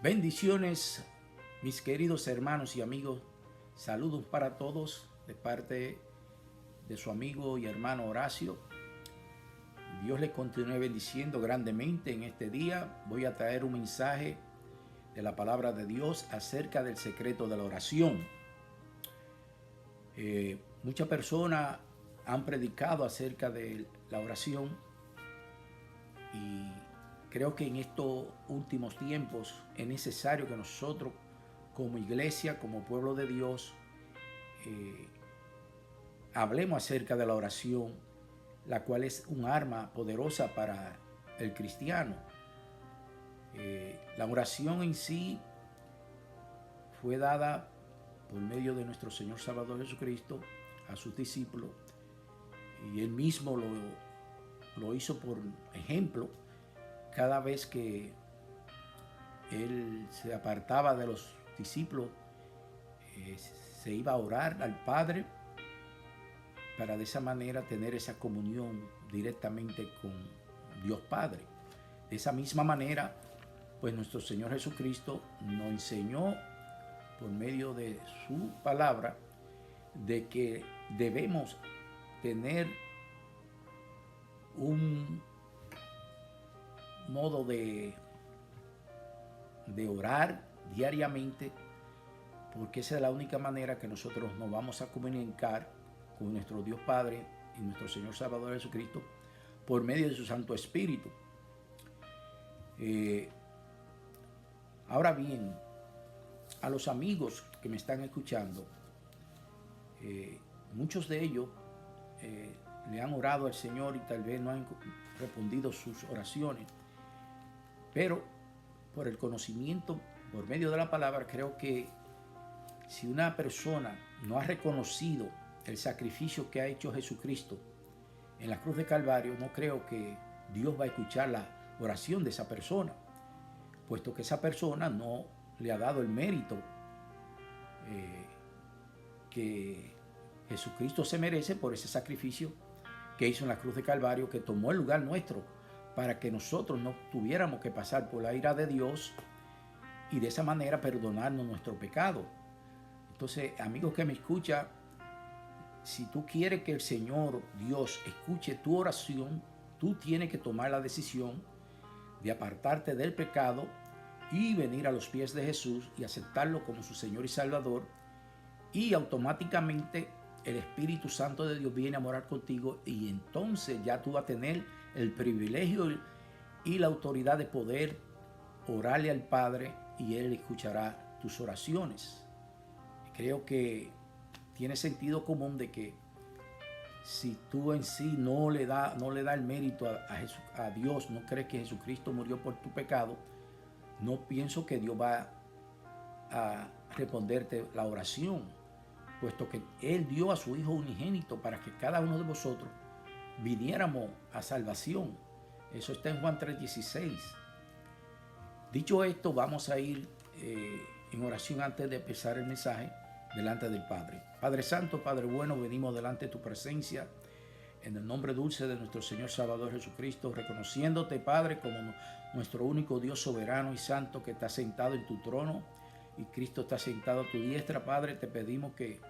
Bendiciones, mis queridos hermanos y amigos. Saludos para todos de parte de su amigo y hermano Horacio. Dios les continúe bendiciendo grandemente en este día. Voy a traer un mensaje de la palabra de Dios acerca del secreto de la oración. Muchas personas han predicado acerca de la oración y creo que en estos últimos tiempos es necesario que nosotros como iglesia, como pueblo de Dios, hablemos acerca de la oración, la cual es un arma poderosa para el cristiano. La oración en sí fue dada por medio de nuestro Señor Salvador Jesucristo a sus discípulos, y Él mismo lo hizo por ejemplo. Cada vez que Él se apartaba de los discípulos, se iba a orar al Padre para de esa manera tener esa comunión directamente con Dios Padre. De esa misma manera, pues nuestro Señor Jesucristo nos enseñó por medio de su palabra de que debemos tener un modo de orar diariamente, porque esa es la única manera que nosotros nos vamos a comunicar con nuestro Dios Padre y nuestro Señor Salvador Jesucristo por medio de su Santo Espíritu. Ahora bien, a los amigos que me están escuchando, muchos de ellos le han orado al Señor y tal vez no han respondido sus oraciones, pero por el conocimiento, por medio de la palabra, creo que si una persona no ha reconocido el sacrificio que ha hecho Jesucristo en la cruz de Calvario, no creo que Dios va a escuchar la oración de esa persona, puesto que esa persona no le ha dado el mérito que Jesucristo se merece por ese sacrificio que hizo en la cruz de Calvario, que tomó el lugar nuestro para que nosotros no tuviéramos que pasar por la ira de Dios y de esa manera perdonarnos nuestro pecado. Entonces, amigos que me escuchan, si tú quieres que el Señor Dios escuche tu oración, tú tienes que tomar la decisión de apartarte del pecado y venir a los pies de Jesús y aceptarlo como su Señor y Salvador, y automáticamente el Espíritu Santo de Dios viene a morar contigo, y entonces ya tú vas a tener el privilegio y la autoridad de poder orarle al Padre y Él escuchará tus oraciones. Creo que tiene sentido común de que si tú en sí no le da el mérito a Dios, no crees que Jesucristo murió por tu pecado, no pienso que Dios va a responderte la oración, puesto que Él dio a su Hijo unigénito para que cada uno de vosotros viniéramos a salvación. Eso está en Juan 3:16. Dicho esto, vamos a ir en oración antes de empezar el mensaje delante del Padre. Padre Santo, Padre bueno, venimos delante de tu presencia en el nombre dulce de nuestro Señor Salvador Jesucristo, reconociéndote, Padre, como nuestro único Dios soberano y santo, que está sentado en tu trono y Cristo está sentado a tu diestra. Padre, te pedimos que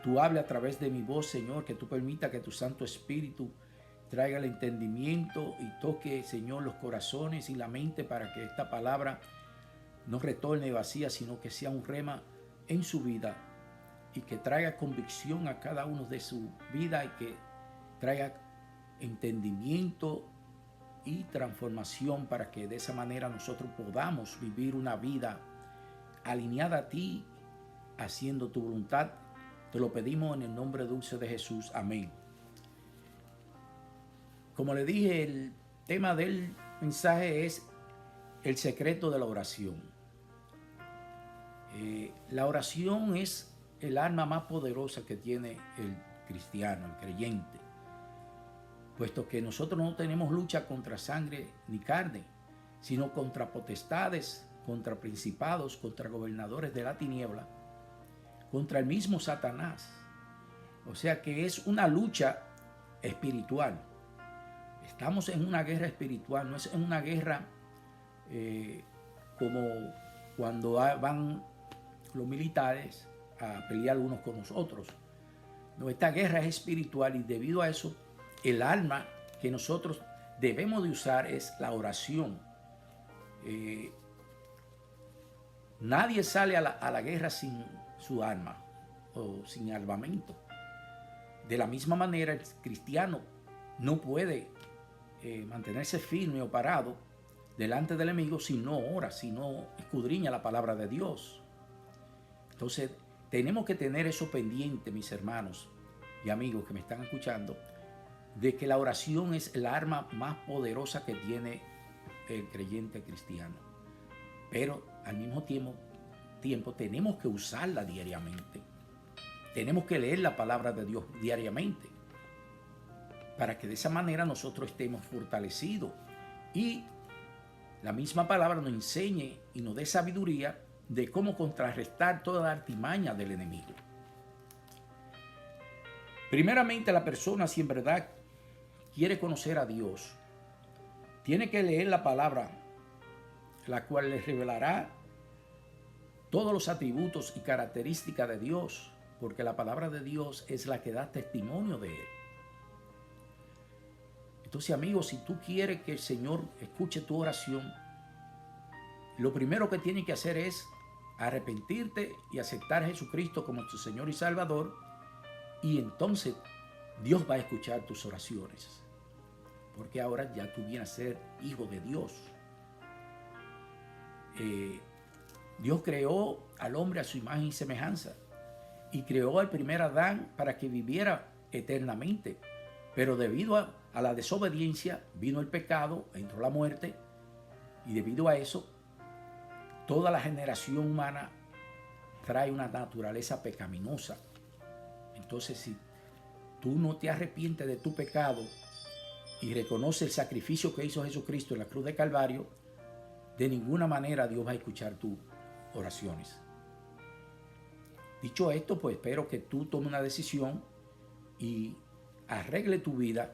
tú hables a través de mi voz, Señor, que tú permitas que tu Santo Espíritu traiga el entendimiento y toque, Señor, los corazones y la mente, para que esta palabra no retorne vacía, sino que sea un rema en su vida y que traiga convicción a cada uno de su vida y que traiga entendimiento y transformación, para que de esa manera nosotros podamos vivir una vida alineada a ti, haciendo tu voluntad. Te lo pedimos en el nombre dulce de Jesús. Amén. Como le dije, el tema del mensaje es el secreto de la oración. La oración es el arma más poderosa que tiene el cristiano, el creyente, puesto que nosotros no tenemos lucha contra sangre ni carne, sino contra potestades, contra principados, contra gobernadores de la tiniebla, contra el mismo Satanás. O sea que es una lucha espiritual. Estamos en una guerra espiritual, no es en una guerra como cuando van los militares a pelear unos con los otros. No, esta guerra es espiritual y debido a eso, el arma que nosotros debemos de usar es la oración. Nadie sale a la guerra sin su arma o sin armamento. De la misma manera, el cristiano no puede mantenerse firme o parado delante del enemigo si no ora, si no escudriña la palabra de Dios. Entonces, tenemos que tener eso pendiente, mis hermanos y amigos que me están escuchando, de que la oración es el arma más poderosa que tiene el creyente cristiano. Pero al mismo tiempo tenemos que usarla diariamente. Tenemos que leer la palabra de Dios diariamente para que de esa manera nosotros estemos fortalecidos y la misma palabra nos enseñe y nos dé sabiduría de cómo contrarrestar toda la artimaña del enemigo. Primeramente, la persona, si en verdad quiere conocer a Dios, tiene que leer la palabra, la cual le revelará todos los atributos y características de Dios, porque la palabra de Dios es la que da testimonio de Él. Entonces, amigos, si tú quieres que el Señor escuche tu oración, lo primero que tienes que hacer es arrepentirte y aceptar a Jesucristo como tu Señor y Salvador, y entonces Dios va a escuchar tus oraciones, porque ahora ya tú vienes a ser hijo de Dios. Dios creó al hombre a su imagen y semejanza y creó al primer Adán para que viviera eternamente, pero debido a la desobediencia vino el pecado, entró la muerte, y debido a eso toda la generación humana trae una naturaleza pecaminosa. Entonces, si tú no te arrepientes de tu pecado y reconoces el sacrificio que hizo Jesucristo en la cruz de Calvario, de ninguna manera Dios va a escuchar tus oraciones. Dicho esto, pues espero que tú tomes una decisión y arregle tu vida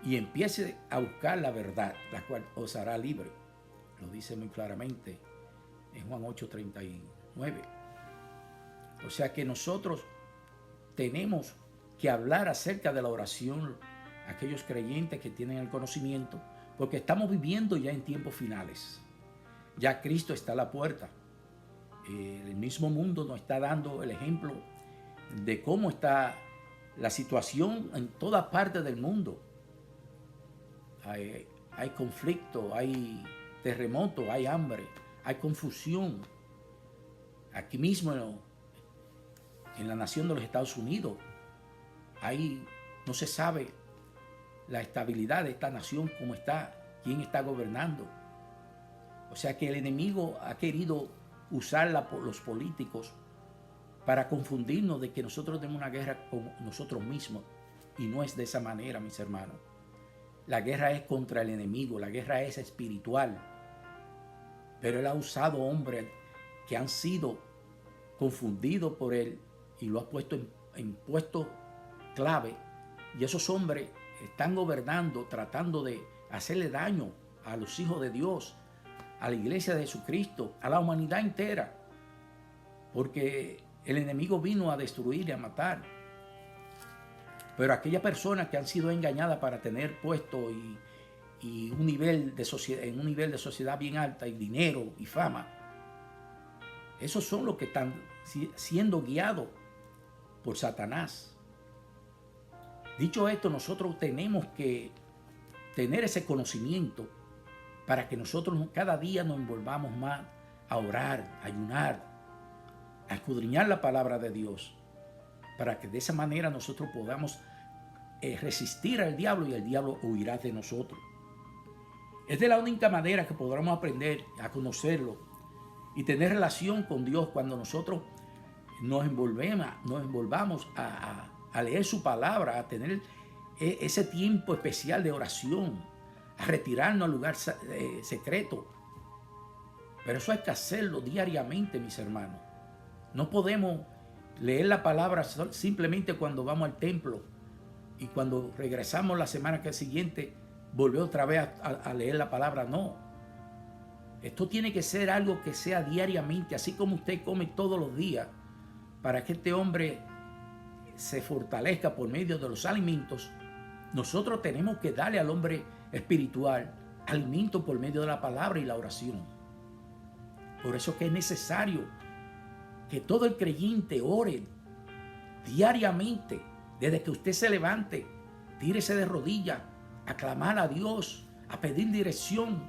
y empiece a buscar la verdad, la cual os hará libre. Lo dice muy claramente en Juan 8:39. O sea que nosotros tenemos que hablar acerca de la oración a aquellos creyentes que tienen el conocimiento, porque estamos viviendo ya en tiempos finales. Ya Cristo está a la puerta. El mismo mundo nos está dando el ejemplo de cómo está la situación en todas partes del mundo. Hay conflicto, hay terremoto, hay hambre, hay confusión. Aquí mismo en la nación de los Estados Unidos, ahí no se sabe la estabilidad de esta nación, cómo está, quién está gobernando. O sea que el enemigo ha querido usar por los políticos para confundirnos de que nosotros tenemos una guerra con nosotros mismos, y no es de esa manera, mis hermanos. La guerra es contra el enemigo, la guerra es espiritual, pero él ha usado hombres que han sido confundidos por él y lo ha puesto en puestos clave, y esos hombres están gobernando, tratando de hacerle daño a los hijos de Dios, a la iglesia de Jesucristo, a la humanidad entera, porque el enemigo vino a destruir y a matar. Pero aquellas personas que han sido engañadas para tener puesto y un nivel de sociedad, en un nivel de sociedad bien alta, y dinero y fama, esos son los que están siendo guiados por Satanás. Dicho esto, nosotros tenemos que tener ese conocimiento para que nosotros cada día nos envolvamos más a orar, a ayunar, a escudriñar la palabra de Dios, para que de esa manera nosotros podamos resistir al diablo y el diablo huirá de nosotros. Es de la única manera que podremos aprender a conocerlo y tener relación con Dios cuando nosotros nos envolvamos a leer su palabra, a tener ese tiempo especial de oración, a retirarnos al lugar secreto. Pero eso hay que hacerlo diariamente, mis hermanos. No podemos leer la palabra simplemente cuando vamos al templo y cuando regresamos la semana que siguiente volver otra vez a leer la palabra. No. Esto tiene que ser algo que sea diariamente, así como usted come todos los días, para que este hombre se fortalezca por medio de los alimentos. Nosotros tenemos que darle al hombre espiritual alimento por medio de la palabra y la oración. Por eso es que es necesario que todo el creyente ore diariamente, desde que usted se levante, tírese de rodillas, a clamar a Dios, a pedir dirección,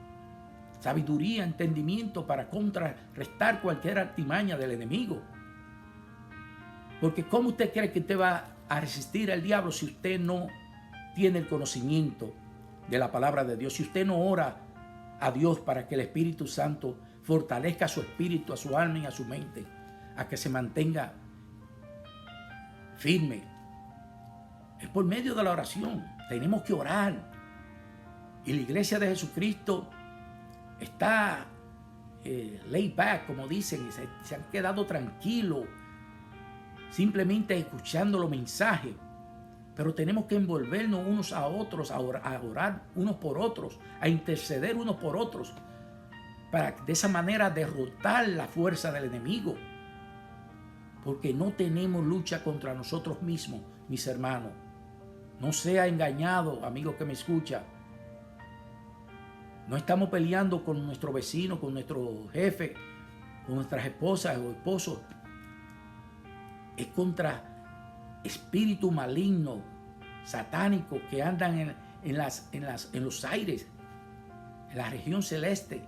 sabiduría, entendimiento para contrarrestar cualquier artimaña del enemigo. Porque ¿cómo usted cree que usted va a resistir al diablo si usted no tiene el conocimiento de la palabra de Dios? Si usted no ora a Dios para que el Espíritu Santo fortalezca a su espíritu, a su alma y a su mente, a que se mantenga firme. Es por medio de la oración. Tenemos que orar. Y la iglesia de Jesucristo está laid back, como dicen, y se han quedado tranquilos, simplemente escuchando los mensajes. Pero tenemos que envolvernos unos a otros, a orar unos por otros, a interceder unos por otros, para de esa manera derrotar la fuerza del enemigo. Porque no tenemos lucha contra nosotros mismos, mis hermanos. No sea engañado, amigo que me escucha. No estamos peleando con nuestro vecino, con nuestro jefe, con nuestras esposas o esposos. Es contra espíritus malignos, satánicos, que andan en los aires, en la región celeste.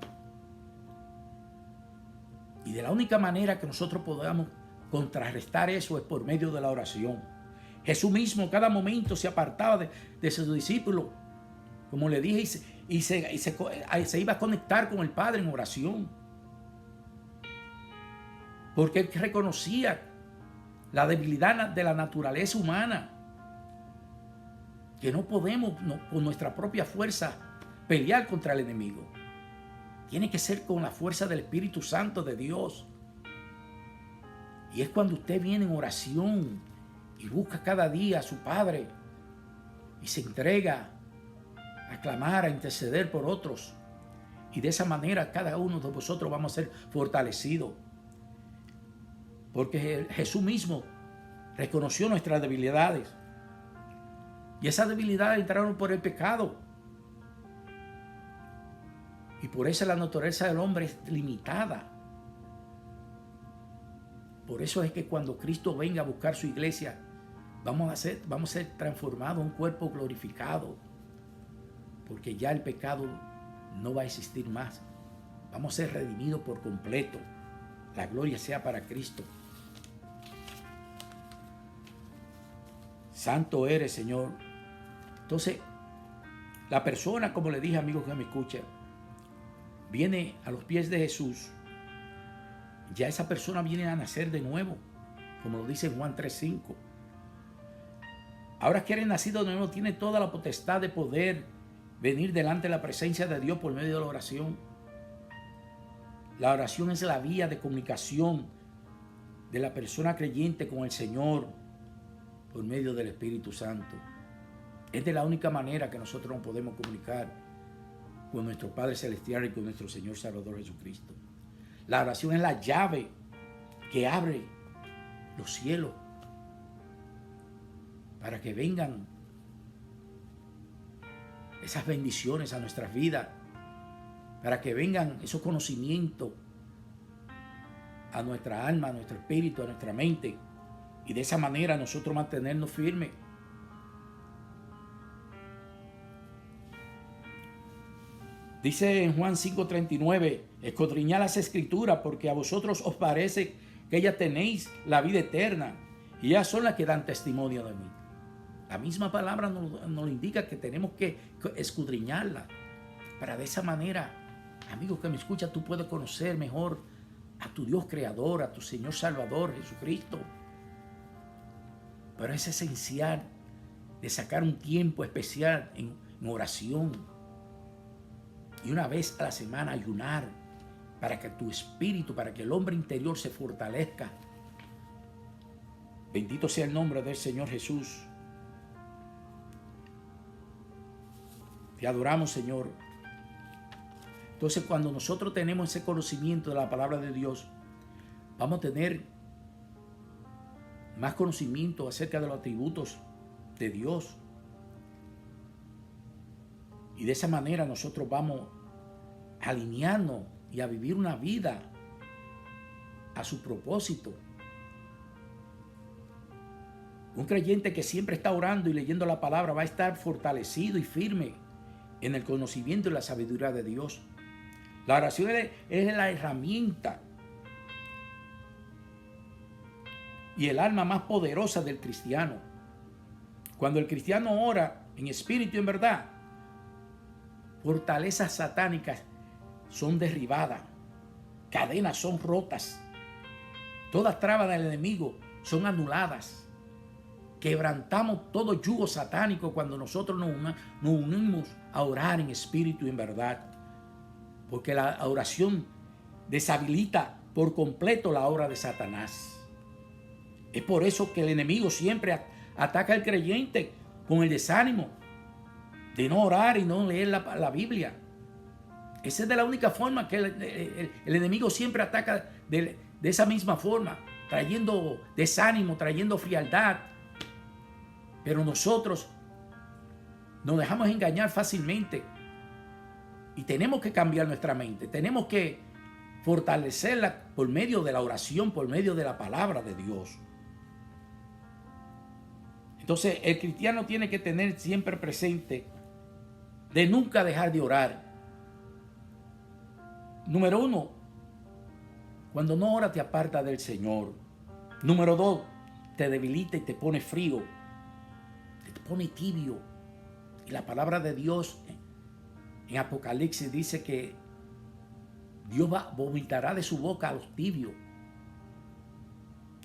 Y de la única manera que nosotros podamos contrarrestar eso es por medio de la oración. Jesús mismo cada momento se apartaba de sus discípulos, como le dije, y se iba a conectar con el Padre en oración. Porque él reconocía la debilidad de la naturaleza humana, que no podemos con nuestra propia fuerza pelear contra el enemigo. Tiene que ser con la fuerza del Espíritu Santo de Dios. Y es cuando usted viene en oración y busca cada día a su Padre y se entrega a clamar, a interceder por otros. Y de esa manera cada uno de vosotros vamos a ser fortalecidos. Porque Jesús mismo reconoció nuestras debilidades. Y esas debilidades entraron por el pecado. Y por eso la naturaleza del hombre es limitada. Por eso es que cuando Cristo venga a buscar su iglesia, vamos a ser transformados en un cuerpo glorificado. Porque ya el pecado no va a existir más. Vamos a ser redimidos por completo. La gloria sea para Cristo. Santo eres, Señor. Entonces, la persona, como le dije, amigos que me escuchan, viene a los pies de Jesús. Ya esa persona viene a nacer de nuevo, como lo dice Juan 3:5. Ahora que eres nacido de nuevo, tiene toda la potestad de poder venir delante de la presencia de Dios por medio de la oración. La oración es la vía de comunicación de la persona creyente con el Señor por medio del Espíritu Santo. Es de la única manera que nosotros nos podemos comunicar con nuestro Padre Celestial y con nuestro Señor Salvador Jesucristo. La oración es la llave que abre los cielos para que vengan esas bendiciones a nuestras vidas, para que vengan esos conocimientos a nuestra alma, a nuestro espíritu, a nuestra mente, y de esa manera nosotros mantenernos firmes. Dice en Juan 5:39, escudriñad las escrituras, porque a vosotros os parece que ya tenéis la vida eterna, y ellas son las que dan testimonio de mí. La misma palabra nos indica que tenemos que escudriñarla, para de esa manera, amigos que me escuchan, tú puedes conocer mejor a tu Dios creador, a tu Señor Salvador Jesucristo. Pero es esencial de sacar un tiempo especial en oración, y una vez a la semana ayunar, para que tu espíritu, para que el hombre interior se fortalezca. Bendito sea el nombre del Señor Jesús. Te adoramos, Señor. Entonces, cuando nosotros tenemos ese conocimiento de la palabra de Dios, vamos a tener más conocimiento acerca de los atributos de Dios. Y de esa manera nosotros vamos a alinearnos y a vivir una vida a su propósito. Un creyente que siempre está orando y leyendo la palabra va a estar fortalecido y firme en el conocimiento y la sabiduría de Dios. La oración es la herramienta y el arma más poderosa del cristiano. Cuando el cristiano ora en espíritu y en verdad, fortalezas satánicas son derribadas, cadenas son rotas, todas trabas del enemigo son anuladas. Quebrantamos todo yugo satánico cuando nosotros nos unimos a orar en espíritu y en verdad. Porque la oración deshabilita por completo la obra de Satanás. Es por eso que el enemigo siempre ataca al creyente con el desánimo de no orar y no leer la Biblia. Esa es de la única forma que el enemigo siempre ataca de esa misma forma, trayendo desánimo, trayendo frialdad. Pero nosotros nos dejamos engañar fácilmente y tenemos que cambiar nuestra mente. Tenemos que fortalecerla por medio de la oración, por medio de la palabra de Dios. Entonces, el cristiano tiene que tener siempre presente de nunca dejar de orar. Número 1, cuando no oras te aparta del Señor. Número 2, te debilita y te pone frío, te pone tibio. Y la palabra de Dios en Apocalipsis dice que Dios vomitará de su boca a los tibios.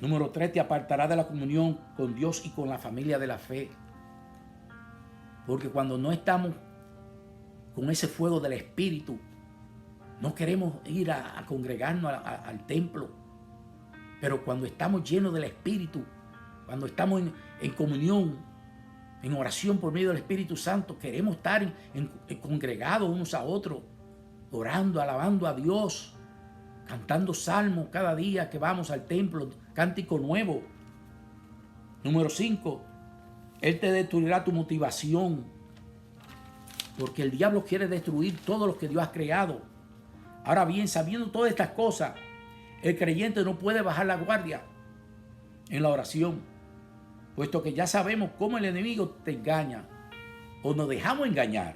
Número 3, te apartará de la comunión con Dios y con la familia de la fe. Porque cuando no estamos con ese fuego del Espíritu, no queremos ir a congregarnos al templo. Pero cuando estamos llenos del Espíritu, cuando estamos en comunión, en oración por medio del Espíritu Santo, queremos estar congregados unos a otros, orando, alabando a Dios, cantando salmos cada día que vamos al templo, cántico nuevo. Número 5, Él te destruirá tu motivación, porque el diablo quiere destruir todo lo que Dios ha creado. Ahora bien, sabiendo todas estas cosas, el creyente no puede bajar la guardia en la oración, puesto que ya sabemos cómo el enemigo te engaña o nos dejamos engañar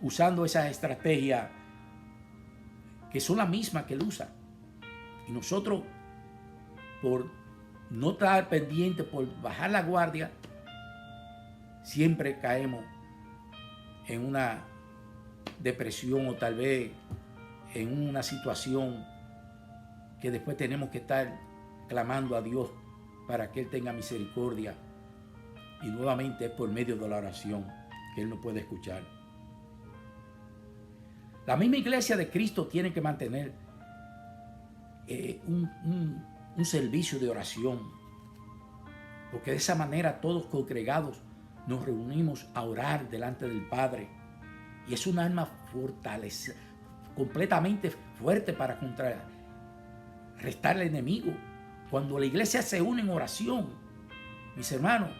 usando esas estrategias que son las mismas que él usa. Y nosotros, por no estar pendientes, por bajar la guardia, siempre caemos en una depresión o tal vez en una situación que después tenemos que estar clamando a Dios para que Él tenga misericordia. Y nuevamente es por medio de la oración que Él nos puede escuchar. La misma iglesia de Cristo tiene que mantener un servicio de oración, porque de esa manera todos congregados nos reunimos a orar delante del Padre, y es un arma fortalecida, completamente fuerte para contrarrestar al enemigo. Cuando la iglesia se une en oración, mis hermanos,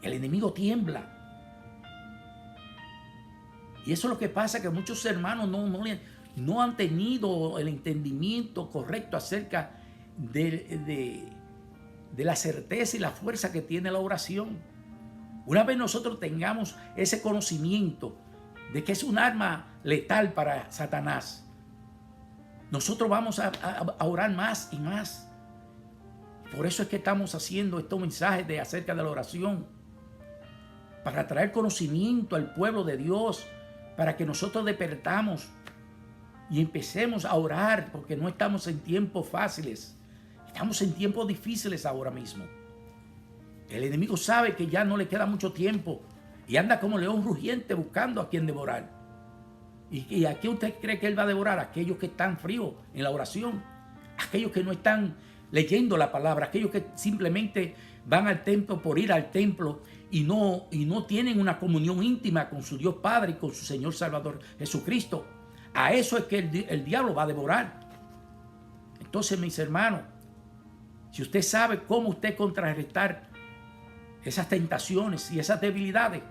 el enemigo tiembla. Y eso es lo que pasa, que muchos hermanos no han tenido el entendimiento correcto acerca de la certeza y la fuerza que tiene la oración. Una vez nosotros tengamos ese conocimiento de que es un arma letal para Satanás, nosotros vamos a orar más y más. Por eso es que estamos haciendo estos mensajes acerca de la oración, para traer conocimiento al pueblo de Dios, para que nosotros despertamos y empecemos a orar, porque no estamos en tiempos fáciles, estamos en tiempos difíciles ahora mismo. El enemigo sabe que ya no le queda mucho tiempo y anda como león rugiente buscando a quien devorar. ¿Y a quién usted cree que él va a devorar? A aquellos que están fríos en la oración, aquellos que no están leyendo la palabra, aquellos que simplemente van al templo por ir al templo y no tienen una comunión íntima con su Dios Padre y con su Señor Salvador Jesucristo. A eso es que el diablo va a devorar. Entonces, mis hermanos, si usted sabe cómo usted contrarrestar esas tentaciones y esas debilidades,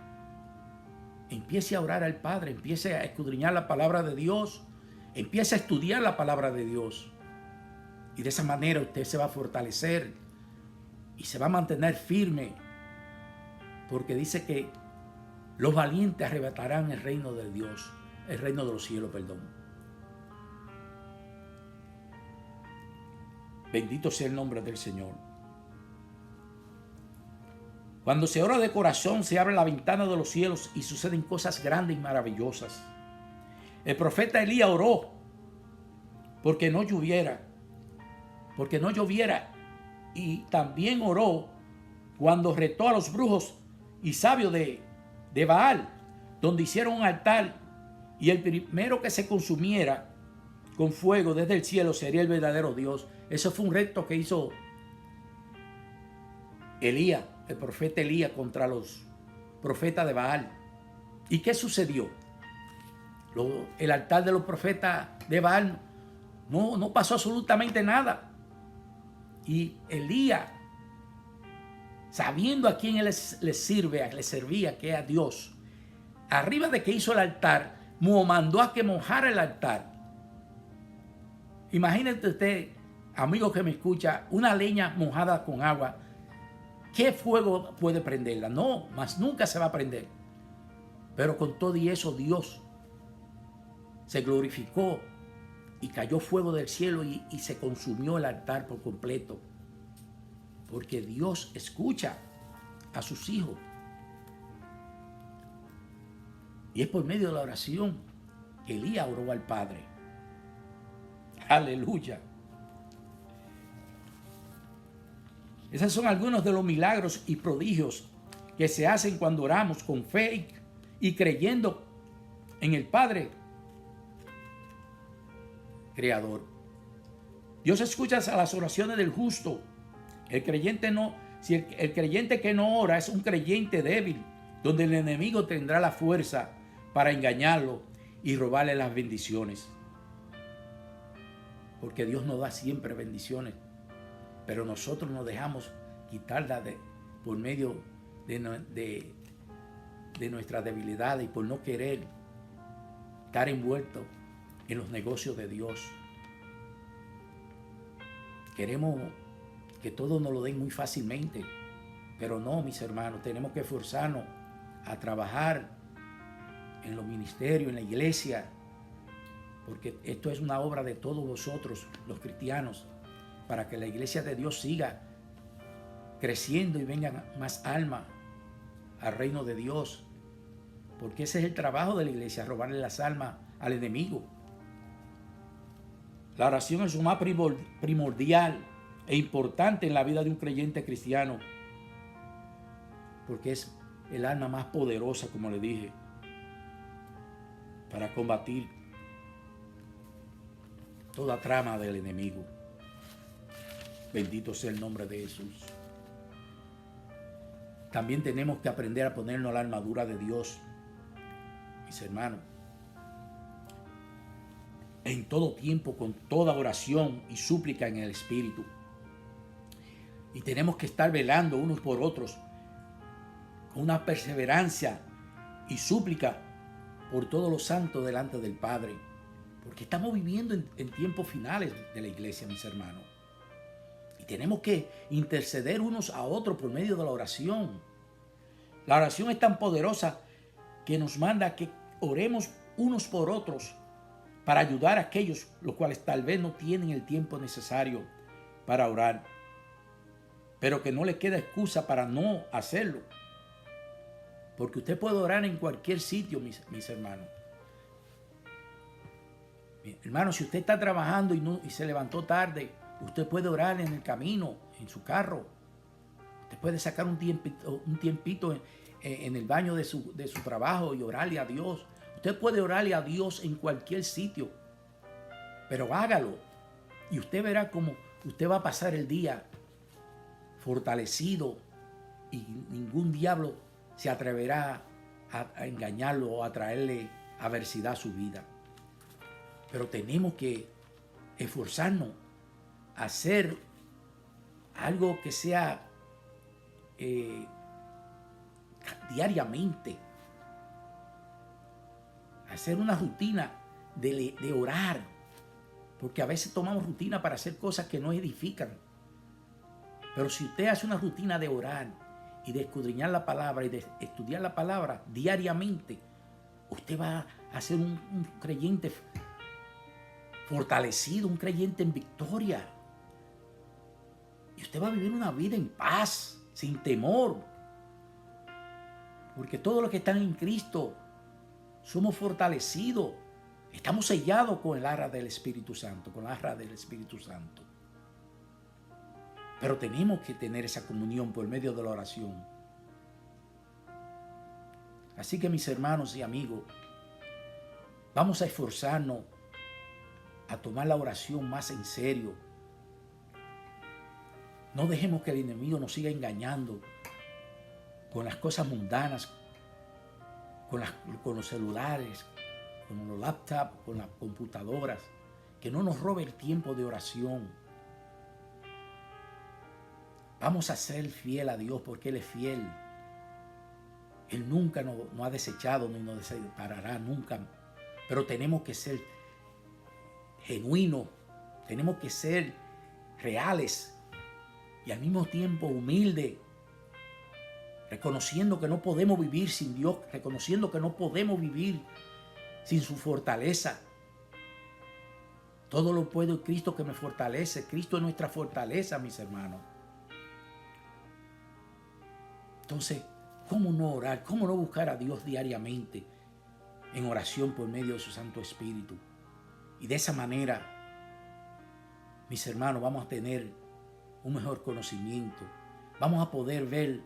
empiece a orar al Padre, empiece a escudriñar la palabra de Dios, empiece a estudiar la palabra de Dios. Y de esa manera usted se va a fortalecer y se va a mantener firme, porque dice que los valientes arrebatarán el reino de Dios, el reino de los cielos, perdón. Bendito sea el nombre del Señor. Cuando se ora de corazón, se abre la ventana de los cielos y suceden cosas grandes y maravillosas. El profeta Elías oró porque no lloviera, y también oró cuando retó a los brujos y sabios de Baal, donde hicieron un altar, y el primero que se consumiera con fuego desde el cielo sería el verdadero Dios. Eso fue un reto que hizo Elías, el profeta Elías, contra los profetas de Baal. ¿Y qué sucedió? El altar de los profetas de Baal no pasó absolutamente nada. Y Elías, sabiendo a quién le servía, que es a Dios, arriba de que hizo el altar, mandó a que mojara el altar. Imagínate usted, amigo que me escucha, una leña mojada con agua. ¿Qué fuego puede prenderla? No, más nunca se va a prender. Pero con todo y eso, Dios se glorificó y cayó fuego del cielo y se consumió el altar por completo. Porque Dios escucha a sus hijos. Y es por medio de la oración que Elías oró al Padre. Aleluya. Esos son algunos de los milagros y prodigios que se hacen cuando oramos con fe y creyendo en el Padre Creador. Dios escucha a las oraciones del justo. El creyente que no ora es un creyente débil, donde el enemigo tendrá la fuerza para engañarlo y robarle las bendiciones. Porque Dios nos da siempre bendiciones, pero nosotros nos dejamos quitarla por medio de nuestra debilidad y por no querer estar envueltos en los negocios de Dios. Queremos que todo nos lo den muy fácilmente, pero no, mis hermanos, tenemos que esforzarnos a trabajar en los ministerios, en la iglesia, porque esto es una obra de todos vosotros, los cristianos, para que la iglesia de Dios siga creciendo y vengan más almas al reino de Dios, porque ese es el trabajo de la iglesia, robarle las almas al enemigo. La oración es lo más primordial e importante en la vida de un creyente cristiano, porque es el arma más poderosa, como le dije, para combatir toda trama del enemigo. Bendito sea el nombre de Jesús. También tenemos que aprender a ponernos la armadura de Dios, mis hermanos, en todo tiempo, con toda oración y súplica en el Espíritu. Y tenemos que estar velando unos por otros con una perseverancia y súplica por todos los santos delante del Padre, porque estamos viviendo en tiempos finales de la iglesia, mis hermanos. Y tenemos que interceder unos a otros por medio de la oración. La oración es tan poderosa que nos manda que oremos unos por otros para ayudar a aquellos los cuales tal vez no tienen el tiempo necesario para orar, pero que no le queda excusa para no hacerlo. Porque usted puede orar en cualquier sitio, mis hermanos. Hermano, si usted está trabajando y se levantó tarde, usted puede orar en el camino, en su carro. Usted puede sacar un tiempito en el baño de su trabajo y orarle a Dios. Usted puede orarle a Dios en cualquier sitio, pero hágalo. Y usted verá cómo usted va a pasar el día fortalecido y ningún diablo se atreverá a engañarlo o a traerle adversidad a su vida. Pero tenemos que esforzarnos a hacer algo que sea diariamente. Hacer una rutina de orar. Porque a veces tomamos rutina para hacer cosas que no edifican. Pero si usted hace una rutina de orar y de escudriñar la palabra y de estudiar la palabra diariamente, usted va a ser un creyente fortalecido, un creyente en victoria. Y usted va a vivir una vida en paz, sin temor. Porque todos los que están en Cristo somos fortalecidos. Estamos sellados con el arra del Espíritu Santo, con la arra del Espíritu Santo. Pero tenemos que tener esa comunión por medio de la oración. Así que mis hermanos y amigos, vamos a esforzarnos a tomar la oración más en serio. No dejemos que el enemigo nos siga engañando con las cosas mundanas, con los celulares, con los laptops, con las computadoras. Que no nos robe el tiempo de oración. Vamos a ser fiel a Dios porque Él es fiel. Él nunca nos ha desechado ni nos desamparará nunca. Pero tenemos que ser genuinos, tenemos que ser reales y al mismo tiempo humildes, reconociendo que no podemos vivir sin Dios, reconociendo que no podemos vivir sin su fortaleza. Todo lo puedo en Cristo que me fortalece. Cristo es nuestra fortaleza, mis hermanos. Entonces, ¿cómo no orar? ¿Cómo no buscar a Dios diariamente en oración por medio de su Santo Espíritu? Y de esa manera, mis hermanos, vamos a tener un mejor conocimiento. Vamos a poder ver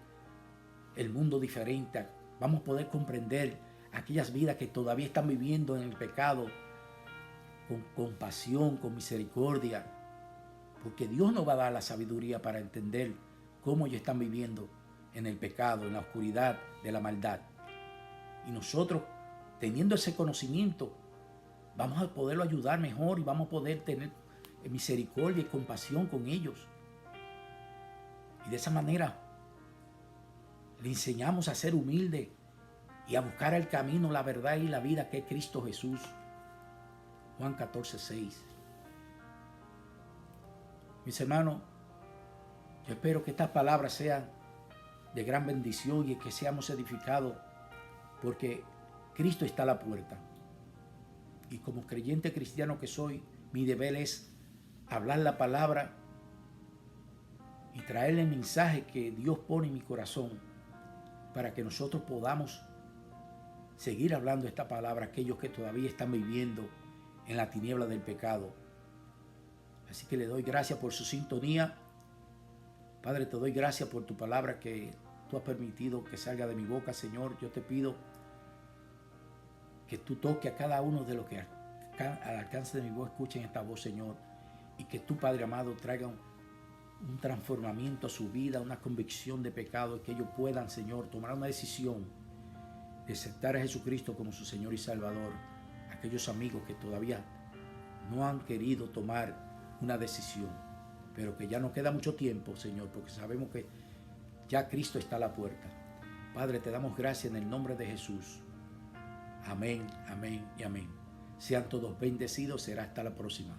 el mundo diferente. Vamos a poder comprender aquellas vidas que todavía están viviendo en el pecado con compasión, con misericordia. Porque Dios nos va a dar la sabiduría para entender cómo ellos están viviendo en el pecado, en la oscuridad de la maldad. Y nosotros, teniendo ese conocimiento, vamos a poderlo ayudar mejor y vamos a poder tener misericordia y compasión con ellos. Y de esa manera le enseñamos a ser humilde y a buscar el camino, la verdad y la vida que es Cristo Jesús. Juan 14:6. Mis hermanos, yo espero que estas palabras sean de gran bendición y que seamos edificados, porque Cristo está a la puerta. Y como creyente cristiano que soy, mi deber es hablar la palabra y traerle el mensaje que Dios pone en mi corazón para que nosotros podamos seguir hablando esta palabra a aquellos que todavía están viviendo en la tiniebla del pecado. Así que le doy gracias por su sintonía. Padre, te doy gracias por tu palabra que tú has permitido que salga de mi boca, Señor. Yo te pido que tú toques a cada uno de los que al alcance de mi voz escuchen esta voz, Señor. Y que tú, Padre amado, traiga un transformamiento a su vida, una convicción de pecado, y que ellos puedan, Señor, tomar una decisión de aceptar a Jesucristo como su Señor y Salvador. Aquellos amigos que todavía no han querido tomar una decisión, pero que ya no queda mucho tiempo, Señor, porque sabemos que ya Cristo está a la puerta. Padre, te damos gracias en el nombre de Jesús. Amén, amén y amén. Sean todos bendecidos. Será hasta la próxima.